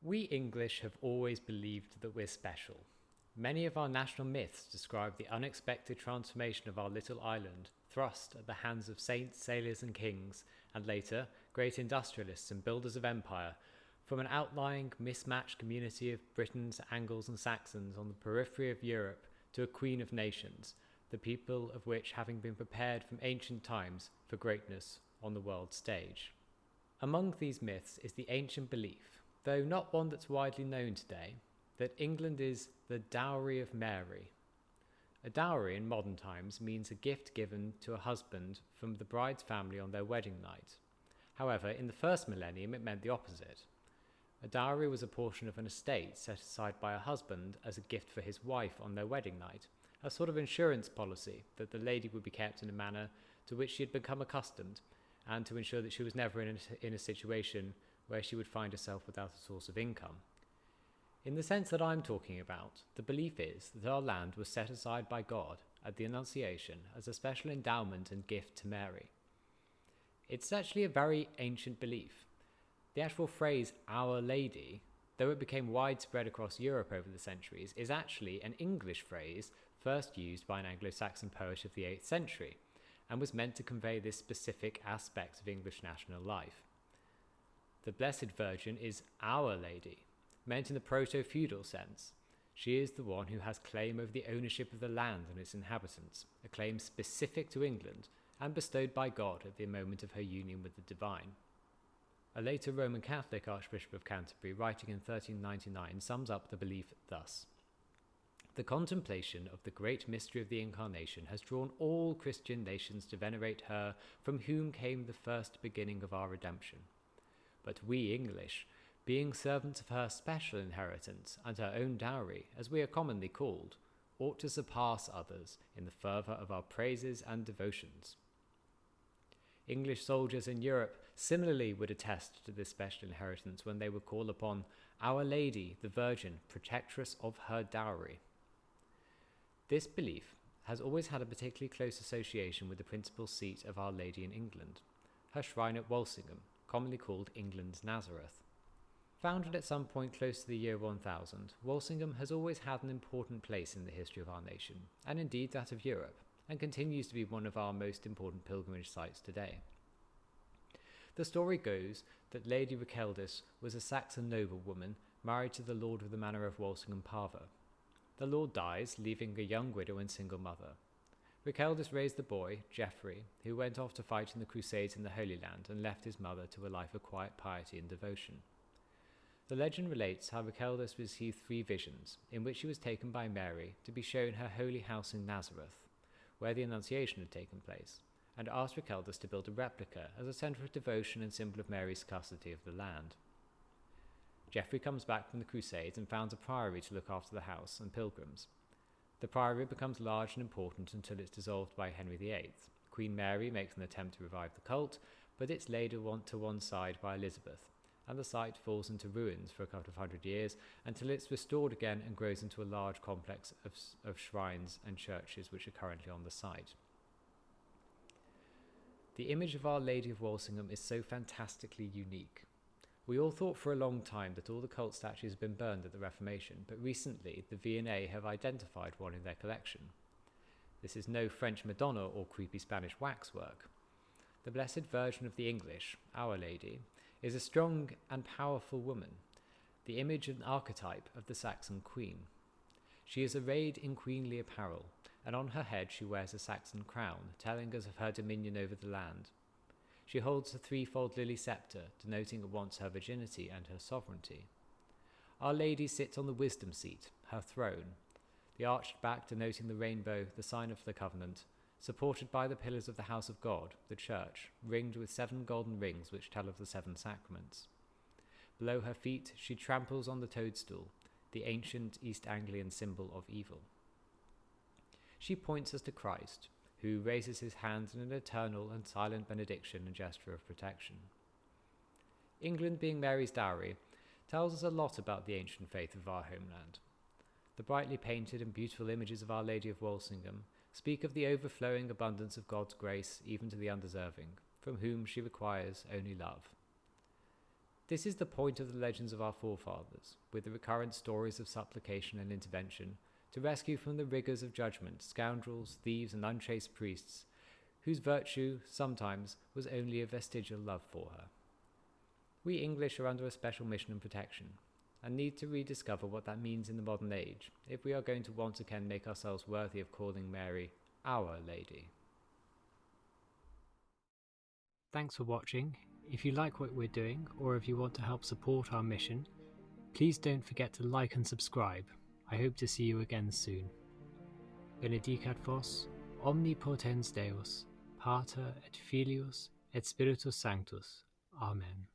We English have always believed that we're special. Many of our national myths describe the unexpected transformation of our little island, thrust at the hands of saints, sailors, and kings, and later, great industrialists and builders of empire, from an outlying, mismatched community of Britons, Angles, and Saxons on the periphery of Europe to a queen of nations, the people of which having been prepared from ancient times for greatness on the world stage. Among these myths is the ancient belief, though not one that's widely known today, that England is the dowry of Mary. A dowry in modern times means a gift given to a husband from the bride's family on their wedding night. However, in the first millennium it meant the opposite. A dowry was a portion of an estate set aside by a husband as a gift for his wife on their wedding night, a sort of insurance policy that the lady would be kept in a manner to which she had become accustomed, and to ensure that she was never in a situation where she would find herself without a source of income. In the sense that I'm talking about, the belief is that our land was set aside by God at the Annunciation as a special endowment and gift to Mary. It's actually a very ancient belief. The actual phrase Our Lady, though it became widespread across Europe over the centuries, is actually an English phrase first used by an Anglo-Saxon poet of the 8th century, and was meant to convey this specific aspect of English national life. The Blessed Virgin is Our Lady, meant in the proto-feudal sense. She is the one who has claim over the ownership of the land and its inhabitants, a claim specific to England and bestowed by God at the moment of her union with the divine. A later Roman Catholic Archbishop of Canterbury, writing in 1399, sums up the belief thus: "The contemplation of the great mystery of the Incarnation has drawn all Christian nations to venerate her from whom came the first beginning of our redemption. But we English, being servants of her special inheritance and her own dowry, as we are commonly called, ought to surpass others in the fervour of our praises and devotions." English soldiers in Europe similarly would attest to this special inheritance when they would call upon Our Lady, the Virgin, protectress of her dowry. This belief has always had a particularly close association with the principal seat of Our Lady in England, her shrine at Walsingham, commonly called England's Nazareth. Founded at some point close to the year 1000, Walsingham has always had an important place in the history of our nation, and indeed that of Europe, and continues to be one of our most important pilgrimage sites today. The story goes that Lady Rakeldis was a Saxon noblewoman married to the lord of the manor of Walsingham Parva. The lord dies, leaving a young widow and single mother. Rakeldis raised the boy, Geoffrey, who went off to fight in the Crusades in the Holy Land and left his mother to a life of quiet piety and devotion. The legend relates how Rakeldis received 3 visions, in which she was taken by Mary to be shown her holy house in Nazareth, where the Annunciation had taken place, and asked Rakeldis to build a replica as a centre of devotion and symbol of Mary's custody of the land. Geoffrey comes back from the Crusades and founds a priory to look after the house and pilgrims. The priory becomes large and important until it's dissolved by Henry VIII. Queen Mary makes an attempt to revive the cult, but it's laid to one side by Elizabeth, and the site falls into ruins for a couple of hundred years until it's restored again and grows into a large complex of shrines and churches which are currently on the site. The image of Our Lady of Walsingham is so fantastically unique. We all thought for a long time that all the cult statues had been burned at the Reformation, but recently the V&A have identified one in their collection. This is no French Madonna or creepy Spanish waxwork. The Blessed Virgin of the English, Our Lady, is a strong and powerful woman, the image and archetype of the Saxon queen. She is arrayed in queenly apparel, and on her head she wears a Saxon crown, telling us of her dominion over the land. She holds a 3-fold lily sceptre, denoting at once her virginity and her sovereignty. Our Lady sits on the wisdom seat, her throne, the arched back denoting the rainbow, the sign of the covenant, supported by the pillars of the house of God, the church, ringed with 7 golden rings which tell of the 7 sacraments. Below her feet she tramples on the toadstool, the ancient East Anglian symbol of evil. She points us to Christ, who raises his hands in an eternal and silent benediction and gesture of protection. England being Mary's dowry tells us a lot about the ancient faith of our homeland. The brightly painted and beautiful images of Our Lady of Walsingham speak of the overflowing abundance of God's grace even to the undeserving, from whom she requires only love. This is the point of the legends of our forefathers, with the recurrent stories of supplication and intervention, to rescue from the rigours of judgment scoundrels, thieves, and unchaste priests, whose virtue, sometimes, was only a vestigial love for her. We English are under a special mission and protection, and need to rediscover what that means in the modern age, if we are going to once again make ourselves worthy of calling Mary our Lady. Thanks for watching. If you like what we're doing, or if you want to help support our mission, please don't forget to like and subscribe. I hope to see you again soon. Benedicat vos, omnipotens Deus, Pater et Filius et Spiritus Sanctus. Amen.